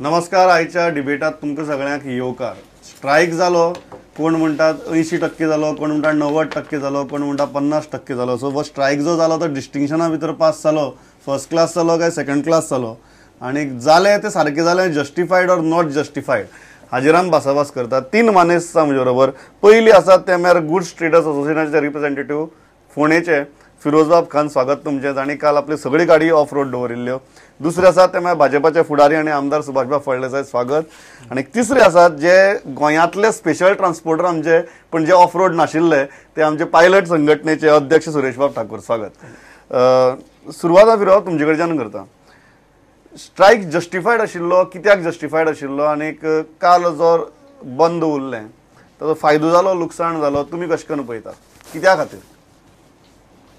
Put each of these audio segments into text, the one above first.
नमस्कार. आयच्या डिबेटात तुमकां सगळ्यांक येवकार. स्ट्रायक जालो, कोण म्हणटात 80% जालो, कोण म्हणटा 90% जालो, कोण म्हणटा 50% जालो. सो वो स्ट्रायक जो जालो तो डिस्टिंक्शना भितर पास जालो, फर्स्ट क्लास जालो काय सेकंड क्लास जालो, आनी जालें तें सारकें जालें, जस्टिफायड ऑर नॉट जस्टिफायड हाजेर आमी भासाभास करतात. 3 मानेस्त आसा म्हजे बरोबर. पयली आसात ते म्हळ्यार गुड्स ट्रेडर्स असोसिएशनाचे रिप्रेझेंटेटिव्ह फोंडेचे फिरोजबाब खान. स्वागत तुमचें. तांणी काल आपली सगळी गाडी ऑफ रोड दवरिल्ल्यो. दुसरे आसात ते म्हळ्यार भाजपाचे फुडारी आनी आमदार सुभाषबाब फळदेसाय. स्वागत. आनी तिसरे आसात जे गोंयांतले स्पेशल ट्रान्सपोर्टर आमचे, पण जे ऑफ रोड नाशिल्ले, ते आमचे पायलट संघटनेचे अध्यक्ष सुरेशबाब ठाकूर. स्वागत. सुरवात फिरोज तुमचे कडच्यान करता. स्ट्रायक जस्टिफायड आशिल्लो, कित्याक जस्टिफायड आशिल्लो, आनी काल जो बंद उरलें ताचो फायदो जालो, लुकसाण जालो, तुमी कशें करून पळयता, कित्या खातीर?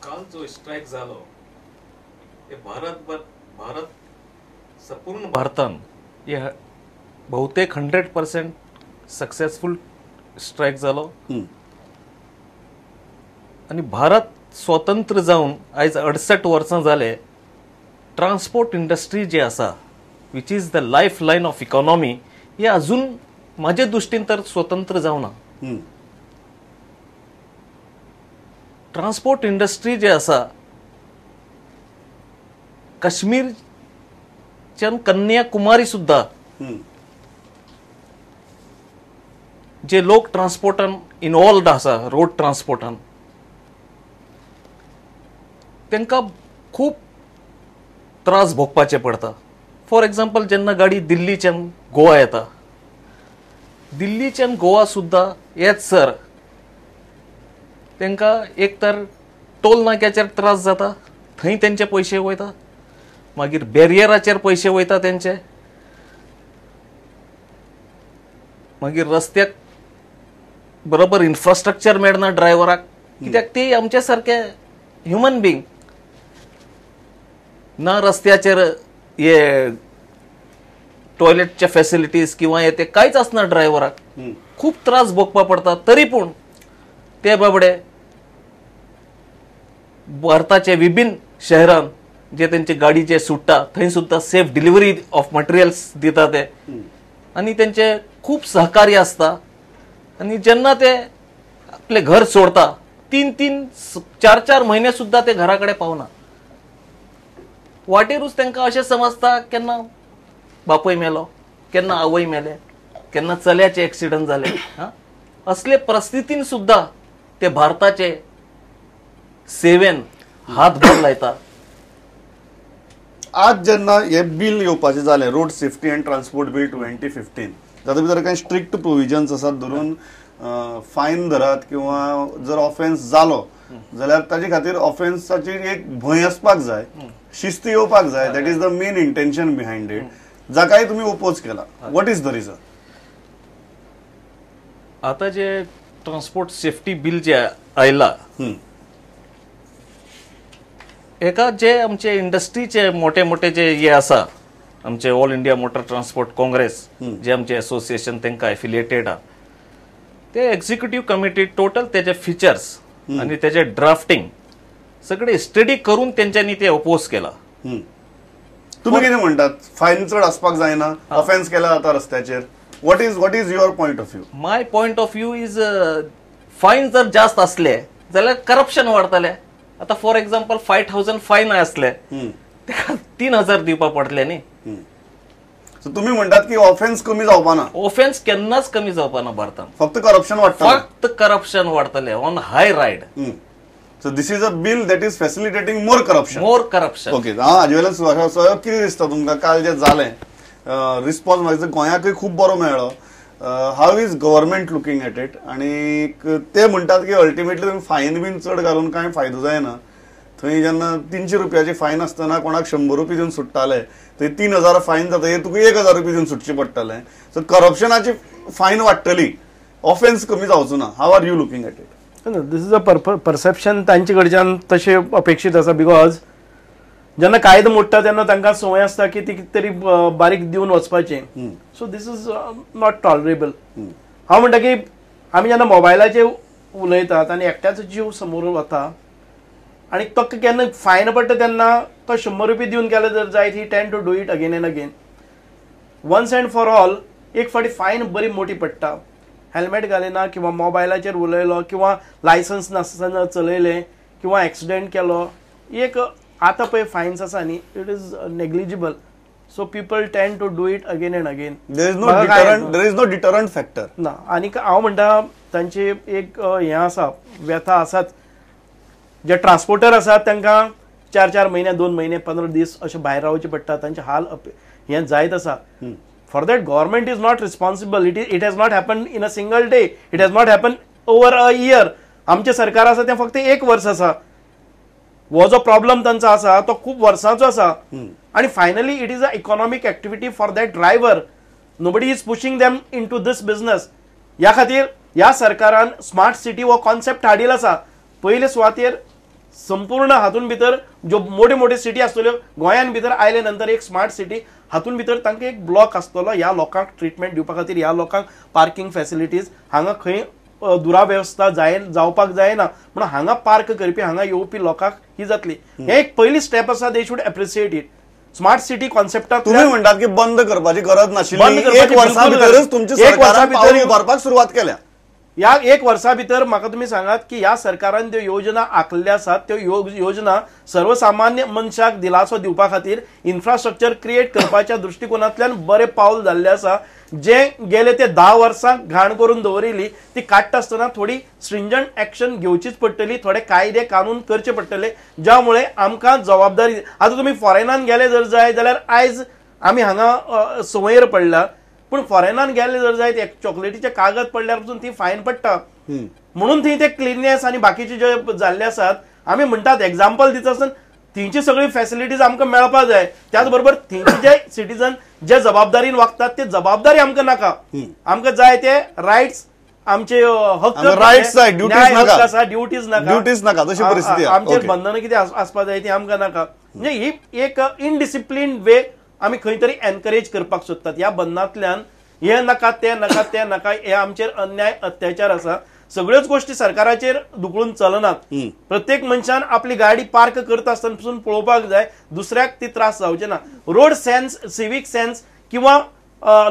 काल जो स्ट्रायक जालो ते भारत संपूर्ण भारतान हे बहुतेक 100% सक्सेसफुल स्ट्रायक जालो. आणि भारत स्वतंत्र जावन आयज 68 वर्सां जाले. ट्रान्सपोर्ट इंडस्ट्री जी आसा, which is the lifeline of economy, हे अजून माझे दृश्टीन तर स्वतंत्र जावना. ट्रान्सपोर्ट इंडस्ट्री जे आसा, काश्मीरच्यान कन्याकुमारी सुद्धा जे लोक ट्रान्सपोर्टान इनवॉल्वड आसा, रोड ट्रान्सपोर्टान, तांकां खूप त्रास भोगपाचे पडटा. फॉर एक्झाम्पल, जेन्ना गाडी दिल्लीच्यान गोवा येता, दिल्लीच्यान गोवा सुद्धा हेच सर तांकां एक तर टोल नाक्याचेर त्रास जाता, थंय तेंचे पयशे वयता, मागीर बॅरियराचेर पयशे वयता तेंचे, मागीर रस्त्याक बरोबर इन्फ्रास्ट्रक्चर मेळना ड्रायव्हराक, कित्याक ते आमचे सारके ह्युमन बींग ना. रस्त्याचेर हे टॉयलेटचे फॅसिलिटीज किंवा हे ते कांयच आसना ड्रायव्हराक. खूप त्रास भोगपा पडटा. तरी पूण ते बाबडे भारताचे विभिन्न शहरान जे त्यांचे गाडीचे सुट्टा, थंय सुद्धा सेफ डिलिव्हरी ऑफ मटेरियल्स दिता ते, आणि त्यांचे खूप सहकार्य असता. आणि जेन्ना ते आपले घर सोडता, 3-4 महिने सुद्धा ते घराकडे पावना. वाटेरूच तांकां अशें समजता केन्ना बापूय मेलो, केन्ना आवय मेले, केन्ना चल्याचे एक्सिडंट जाले. असले परिस्थितीन सुद्धा ते भारताचे सेवेन हातभार लायता. आज जेन्ना हे बिल येवपाचें जालें, road safety and transport bill 2015, तातूंत भितर कांय स्ट्रिक्ट प्रोविजन्स आसात, धरून फायन धरात किंवा जर ऑफेन्स जालो जाल्यार ताचे खातीर ऑफेन्साची एक भंय आसपाक जाय, शिस्त येवपाक जाय. That is the main intention behind it, जाकाय तुमी ओपोज केला. What is the reason? आता जे ट्रान्सपोर्ट सेफ्टी बिल जे आयला, एका जे आमचे इंडस्ट्रीचे मोठे मोठे जे हे आसा, आमचे all India motor transport Congress जे आमचे असोसिएशन तांकां एफिलिएटेड आहा, ते एक्झिक्युटिव्ह कमिटी टोटल तेजे फीचर्स आणि तेजे ड्राफ्टिंग सगळे स्टडी करून तेंच्यांनी ते अपोज केला. तुम्ही कितें म्हणटात? फायन चड आसपाक जायना, ऑफेन्स केला जाता रस्त्याचेर. What is your point of view? My point of view is, फायन जर जास्त असले जाल्यार करप्शन वाडतले. आता फॉर एक्झाम्पल 5,000 फायन असले, 3,000 दिवपा पडटले न्ही. तुम्ही म्हणटात की ऑफेन्स कमी जावपा ना? ऑफेन्स केन्नाच कमी जावपा ना भारतान. फक्त करप्शन वाडटा. फक्त करप्शन वाडतले on high ride. So this is a bill that is facilitating more corruption. More corruption. Okay. हाजे वेल्यान सुवाळ्याक कितें दिसता तुमकां? काल जे जालें, रिस्पॉन्स म्हाका गोंयाकय खूब बरो मेळ्ळो. How is government looking at it? आनी ते म्हणटात की अल्टिमेटली तुमी फायन बीन चड घालून कांय फायदो जायना. थंय जेन्ना 300 रुपयाची फायन आसतना कोणाक 100 रुपया दिवन सुट्टाले, थंय 3,000 फायन जाता, हे तुका 1,000 रुपया दिवन सुटचे पडटले. सो करप्शनाची फायन वाडटली, ऑफेन्स कमी जावचो ना. How are you looking at it? This is a perception तांचे कडच्यान तशें अपेक्षीत आसा. बिकॉज जेन्ना कायदो मोडटा तेन्ना तांकां संवय आसता की ती कितें तरी बारीक दिवन वचपाचें. So this is not tolerable. हांव म्हणटा की आमी जेन्ना मोबायलाचेर उलयतात आनी एकट्याचो जीव समोर वता आणि तो केन्ना फायन पडटा तेन्ना तो 100 रुपये दिवन गेलो जर जायत ही tend to do it again and again. Once and for all एक फाटी फायन बरी मोठी पडटा. हेल्मेट घालिना किंवा मोबायलाचेर उलयलो किंवा लायसन्स नासतना चलयले किंवा एक्सिडेंट केलो, एक आतां पळय फायन्स आसा न्ही, it is negligible. So people tend to do it again and again. There is no deterrent factor ना. आनी हांव म्हणटा तांची एक हें आसा, व्यथा आसात. जे ट्रान्सपोर्टर आसात तांकां 4 म्हयने 2 म्हयने 15 दीस अशें भायर रावचें पडटा. तांचे हाल हें जायत आसा. For that, government is not responsible. It has not happened in a single day. It has not happened over a year. आमचे सरकार आसा तें फक्त 1 वर्स आसा. हो जो प्रॉब्लेम तांचो आसा तो खूब वर्सांचो आसा. आणि finally it is a economic activity for that driver. Nobody is pushing them into this business. ह्या खातीर ह्या सरकारान स्मार्ट सिटी हो कॉन्सेप्ट हाडिल्लो आसा. पयले सुवातेर संपूर्ण हातून भितर ज्यो मोठ्यो मोठ्यो सिटी आसतल्यो गोंयान भितर आयले नंतर एक स्मार्ट सिटी हातून भितर तांकां एक ब्लॉक आसतलो ह्या लोकांक ट्रिटमेंट दिवपा खातीर, ह्या लोकांक पार्किंग फॅसिलिटीज, हांगा खंय दुराव्यवस्था जावपाक जायना म्हणून हांगा पार्क करपी, हांगा येवपी लोकांक ही जातली. हे एक पयली स्टेप आसा. They should appreciate it. Smart city कॉन्सेप्टात तुम्ही म्हणतात की बंद करपाची गरज नाशिल्ली. 1 वर्सा भितरच तुमची सरकारान पावल उबारपाक सुरवात केल्या. या 1 वर्सा भितर म्हाका तुम्ही सांगात की ह्या सरकारान त्यो योजना आंखल्ल्या आसात. त्यो योजना सर्वसामान्य मनशाक दिलासो दिवपा खातीर इन्फ्रास्ट्रक्चर क्रिएट करपाच्या दृष्टिकोनांतल्यान बरें पावल जाल्लें आसा. जे गेले ते 10 वर्सां घाण करून दवरिल्ली ती काडटा आसतना थोडी स्ट्रिंजंट एक्शन घेवचीच पडटली. थोडे कायदे कानून करचे पडटले ज्या मुळे आमकां जबाबदारी. आता तुम्ही फॉरेनान गेले जर जाय जाल्यार आयज आमी हांगा संवयर पडला, पूण फॉरेनान गेले जर जायत एक चॉकलेटीचे कागद पडल्यार पासून ती फायन पडटा. म्हणून थंय ते क्लिननेस आनी बाकीचे जे जाल्ले आसात आमी म्हणटात एक्झाम्पल दिता आसतना थंयची सगळी फॅसिलिटीज आमकां मेळपाक जाय. त्याच बरोबर थंयचे जे सिटीजन जे जबाबदारीन वागतात ते जबाबदारी आमकां नाका. आमकां जाय ते रायट्स आमचे हक्क रायट्स जाय, ड्युटीज नाका. तशी परिस्थिती आमचेर बंधनां कितें आसपाक जाय ती आमकां नाका. म्हणजे ही एक इनडिसिप्लिन वे आमी खंय तरी एनकरेज करपाक सोदतात. ह्या बंधनांतल्यान हे नाका ते नाका ते नाका हे आमचेर अन्याय अत्याचार आसा. सगळ्योच गोष्टी सरकाराचेर दुखळून चलनात. प्रत्येक मनशान आपली गाडी पार्क करता आसतना पसून पळोवपाक जाय दुसऱ्याक ती त्रास जावचे ना. रोड सेन्स, सिवीक सेन्स किंवा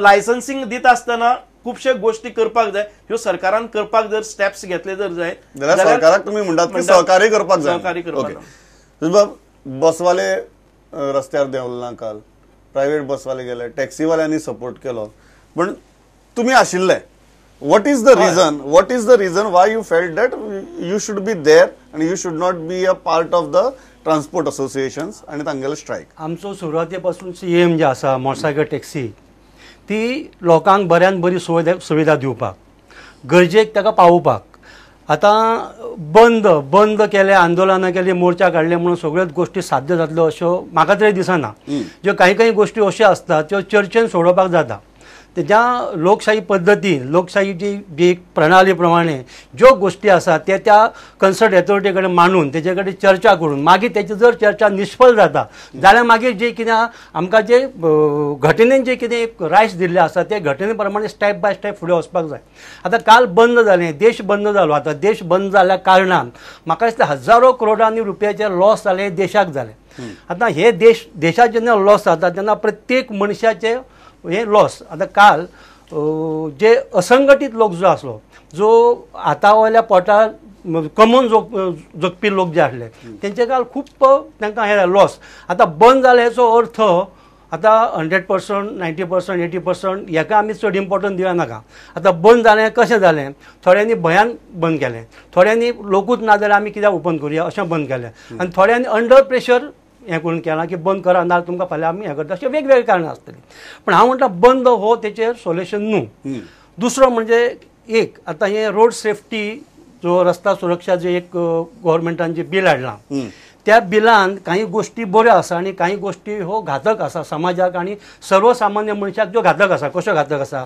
लायसन्सिंग दिता आसतना खुबशे गोष्टी करपाक जाय. ह्यो सरकारान करपाक जर स्टेप्स घेतले जर जाय जाल्यार सरकाराक तुम्ही म्हणटात की सहकार्य करपाक जाय. सहकार्य करपाक. बसवाले रस्त्यार देंवले नाकाल, प्रायव्हेट बसवाले गेले, टॅक्सीवाल्यांनी सपोर्ट केलो, पण तुम्ही आशिल्ले. what is the reason why you felt that you should be there and you should not be a part of the transport associations आणि तांगेले स्ट्रायक? आमचो सुरवातेपासून सीएम जे आसा मोटरसायकल टॅक्सी ती लोकांक बऱ्यान बरी सुविधा दिवपाक, गरजेक ताका पावोवपाक. आतां बंद केले, आंदोलनां केली, मोर्चा काडले म्हणून सगळ्योच गोष्टी साध्य जातल्यो अश्यो म्हाका तरी दिसना. ज्यो काही गोष्टी अश्यो आसतात त्यो चर्चेन सोडोवपाक जाता. ज्या लोकशाही पद्दतीन लोकशाहीची जी प्रणाली प्रमाणे ज्यो गोष्टी आसात ते त्या कन्सर्ट अथॉरिटी कडेन मांडून तेजे कडेन चर्चा करून मागीर तेची जर चर्चा निश्फळ जाता जाल्यार मागीर जे कितें आमकां जे घटनेन जे कितें एक रायट्स दिल्ले आसा ते घटने प्रमाणे स्टेप बाय स्टेप फुडें वचपाक जाय. आतां काल बंद जालें, देश बंद जालो. आतां देश बंद जाल्ल्या कारणान म्हाका दिसता हजारो करोडांनी रुपयाचे लॉस जाले देशाक जाले. आतां हे देशाक जेन्ना लॉस जाता तेन्ना प्रत्येक मनशाचे हे लॉस. आता काल जे असंघटित लोक जो आसलो, जो हातावयल्या पोटार कमोवन जगपी लोक जे आसले तेंचे काल खूब तांकां हे लॉस. आता बंद जाले हेचो अर्थ आतां 100%, 90%, 80% हेका आमी चड इम्पॉर्टन्स दिवं नाका. आतां बंद जालें कशें जालें, थोड्यांनी भयान बंद केलें, थोड्यांनी लोकूच ना जाल्यार आमी कित्याक ओपन करुया अशें बंद केलें, आनी थोड्यांनी अंडर प्रेशर हें करून केलां की बंद करा ना तुमकां फाल्यां आमी हें करता. अशें वेगवेगळी कारणां आसतलीं. पण हांव म्हणटा बंद हो तेचेर सोल्युशन न्हू. दुसरो म्हणजे एक आतां हें रोड सेफ्टी जो रस्ता सुरक्षा जे एक गव्हर्मेंटान जे बिल हाडलां त्या बिलान काही गोष्टी बऱ्यो आसा आनी काही गोष्टी हो घातक आसा समाजाक आनी सर्वसामान्य मनशाक ज्यो घातक आसा. कश्यो घातक आसा,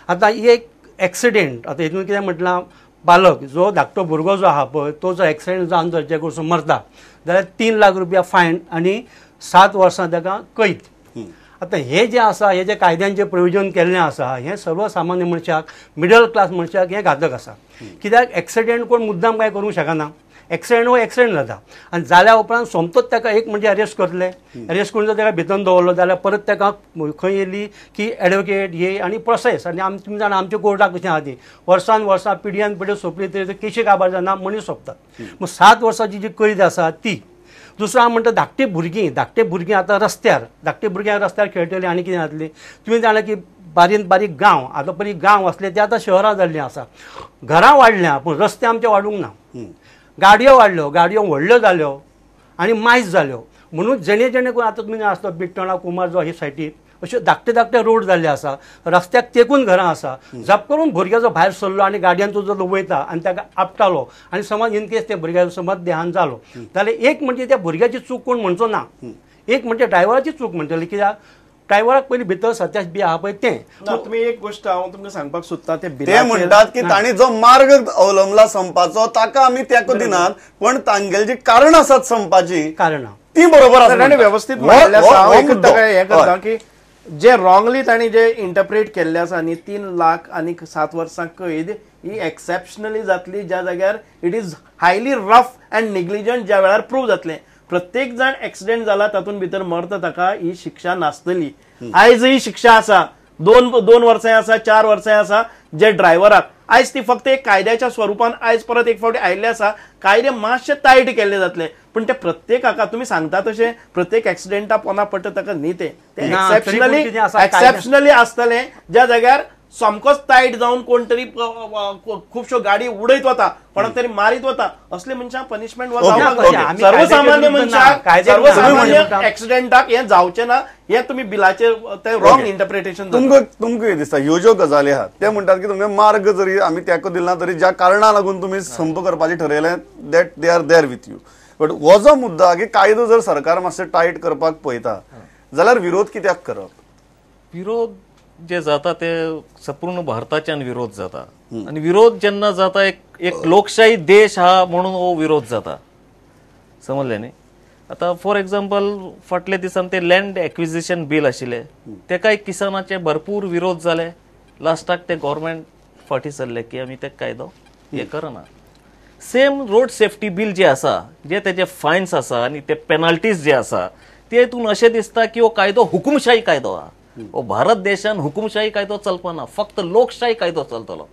आतां एक एक्सिडेंट, आतां हितून कितें म्हटलां, बालक जो धाकटो भुरगो जो आहा पळय तो जो एक्सिडेंट जावन जर जे कडसून मरता जाल्यार 3 लाख रुपया फायन आनी 7 वर्सां ताका कैद. आतां हे जे आसा हे जे कायद्यांचें प्रोविजन केल्लें आसा हें सर्वसामान्य मनशाक, मिडल क्लास मनशाक हें घातक आसा. कित्याक एक्सिडेंट कोण मुद्दाम काय करूंक शकना. एक्सिडेंट हो एक्सिडेंट जाता आनी जाल्या उपरांत सोमतोच ताका एक म्हणजे अरेस्ट करतले अरेस्ट करून जर ताका भितर दवरलो जाल्यार परत ताका खंय येयली की एडवोकेट हे आनी प्रोसेस आनी तुमी जाणा आमच्या कोर्टाक कशें आहा ती वर्सां पिढ्यान पिढ्यो सोंपली तरी केशी काबार जायना मनीस सोंपतात मग 7 वर्सांची जी कैद आसा ती दुसरो हांव म्हणटा धाकटे भुरगीं आतां धाकटे भुरग्यांक रस्त्यार खेळटली आनी कितें जातली तुमी जाणा की बारीक गांव आतां पयलीं गांव आसले ते आतां शहरां जाल्लीं आसा घरां वाडल्या पूण रस्ते आमचे वाडूंक ना गाडयो व्हडल्यो जाल्यो आनी मायज जाल्यो म्हणून जेणे करून आतां तुमी आसलो बिट्टणा कुमारजो ही सायटीक अश्यो धाकटे रोड जाल्ले आसा रस्त्याक तेकून घरां आसा झप करून भुरग्याचो भायर सरलो आनी गाडयांचो जर वयता आनी ताका आपटालो आनी समज इन केस त्या भुरग्याचो समज देहांत जालो जाल्यार एक म्हणजे त्या भुरग्याची चूक कोण म्हणचो ना एक म्हणजे ड्रायव्हराची चूक म्हणटली कित्याक ड्रायव्हराक पयलीं भितर सत्याश बी आहा पळय तें तुमी एक गोश्ट हांव तुमकां सांगपाक सोदतां ते म्हणटात की तांणी जो मार्ग अवलंबला संपाचो ताका आमी तेंको दिनात पण तांगेली जी कारण आसात संपाची कारणां ती बरोबर आसा ताणें वेवस्थीत मांडलें आसा हांव एकच ताका हें करता की जे रॉंगली तांणी जे इंटरप्रेट केल्ले आसा न्ही 3 लाख आनी 7 वर्सां कैद ही एक्सेप्शनली जातली ज्या जाग्यार it is highly rough and negligent ज्या वेळार प्रूव जातलें प्रत्येक जण एक्सिडेंट जाला तातूंत भितर मरता ताका ही शिक्षा नासतली आयज ही शिक्षा आसा 2 वर्सां आसा 4 वर्सां आसा जे ड्रायव्हराक आयज ती फक्त एक कायद्याच्या स्वरुपान आयज परत एक फावटी आयिल्ले आसा कायदे मातशे टायट केल्ले जातले पण ते प्रत्येकाका तुम्ही सांगता तशें प्रत्येक एक्सिडेंटा पोना पडटा ताका न्ही ते एक्सेप्शनली आसतले ज्या जाग्यार समकोच टायट जावन कोण तरी खुबश्यो गाडी उडयत वता कोणाक तरी मारीत वता असले मनशांक पनिशमेंट सर्वसामान्य मनशाक एक्सिडेंटाक हे जावचें ना हे तुम्ही बिलाचेर ते रॉंग इंटरप्रिटेशन तुमकां कितें दिसता ह्यो ज्यो गजाली आहात ते म्हणटात की तुमगे मार्ग जरी आमी तेको दिला तरी ज्या कारणाक लागून तुम्ही संप करपाचें ठरयलें that they are there with you but हो जो मुद्दा की कायदो जर सरकार मातशें टायट करपाक पळयता जाल्यार विरोध कित्याक करप विरोध जे जाता ते संपूर्ण भारताच्यान विरोध जाता आणि विरोध जेन्ना जाता एक लोकशाही देश हा म्हणून हो विरोध जाता समजले न्ही आता फॉर एक्झाम्पल फाटल्या दिसान ते लँड एक्विजिशन बील आशिल्ले तेका एक किसानाचे भरपूर विरोध जाले लास्टाक ते गव्हर्मेंट फाटी सरले की आमी ते कायदो हे करना सेम रोड सेफ्टी बील जे आसा जे तेजे फायन्स आसा आणि ते पेनल्टीज जे आसा तेतून अशें दिसता की हो कायदो हुकुमशाही कायदो हा हो भारत देशान हुकुमशाही कायदो चलपाना फक्त लोकशाही कायदो चलतलो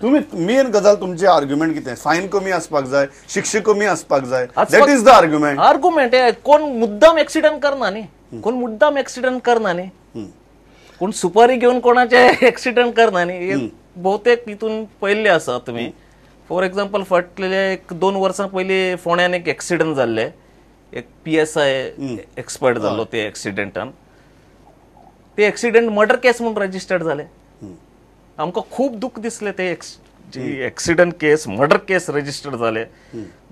तुम्ही मेन गजाल तुमचे आर्ग्युमेंट कितें फायन कमी आसपाक जाय शिक्षा कमी आसपाक जाय दॅट इज द आर्ग्युमेंट कोण मुद्दाम एक्सिडेंट करना न्ही कोण मुद्दाम एक्सिडेंट करना न्ही कोण सुपारी घेवन कोणाचे एक्सिडेंट करना न्ही बहुतेक तितून पयल्ले आसा तुम्ही फॉर एक्झाम्पल फाटले 2 वर्सां पयलीं फोंड्यान एक एक्सिडेंट जाल्ले एक PSI एक्सपर्ट जाल्लो ते एक्सिडेंटान ते एक्सिडेंट मर्डर केस म्हणून रजिस्टर्ड झाले आमकां खूप दुःख दिसले ते एक्सिडेंट केस मर्डर केस रजिस्टर्ड झाले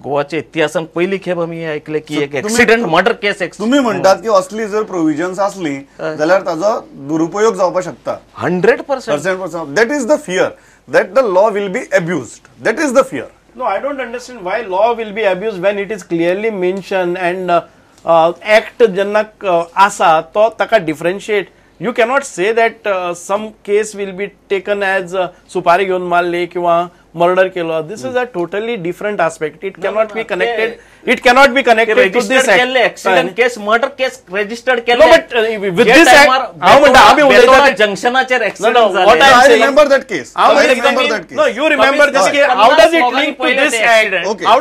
गोवाच्या इतिहासान पहिली खेप आमी ऐकले की एक एक्सिडेंट मर्डर केस तुम्ही म्हणतात की असली जर प्रोविजन्स असली जाल्यार ताजो दुरुपयोग जावपाक शकता 100% that is the fear that the law will be abused. That is the fear. No, I don't understand why law will be abused when it is clearly mentioned and act jenna asa to taka differentiate. You cannot say that some case will be taken as supari घेऊन मारले किंवा murder केलो. This is a totally different aspect. It cannot be connected. It cannot be connected to this act. Accident case, murder case registered केले. No, but with this act, how म्हणता आम्ही उलयता जंक्शनाचेर accident झाले. What I I remember that case. I remember that case. No, you remember this case. How does it link to this act? Okay. How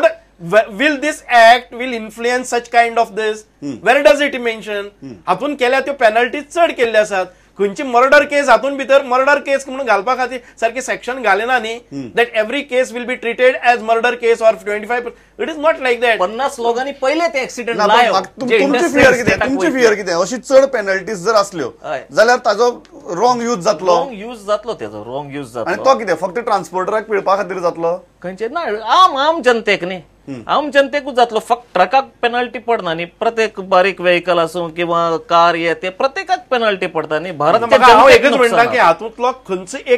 will this act will influence such kind of this? Where does it mention? हातून केल्या त्यो penalty चड केल्ले आसात. खंयची murder केस हातून भितर murder केस म्हणून घालपा खातीर सारखे सेक्शन घालेना न्ही that every case will be treated as murder case or 25 it is not like that 50 लोकांनी पहिले ते एक्सिडेंट तुमची फियर कितें अशी चड पेनल्टीज जर असल्यो जाल्यार ताजो रॉंग यूज जातलो तेजो रॉंग यूज जातलो आनी तो कितें फक्त ट्रान्सपोर्टराक पिळपा खातीर जातलो खंयचे ना आम जनतेक न्ही आम जनतेकूच जातलो फक्त ट्रकाक पेनल्टी पडना न्ही प्रत्येक बारीक व्हेकल आसूं किंवा कार ते प्रत्येकाक पेनल्टी पडटा न्ही भारत हांव एकच म्हणटा की हातूंतलो खंयचो एक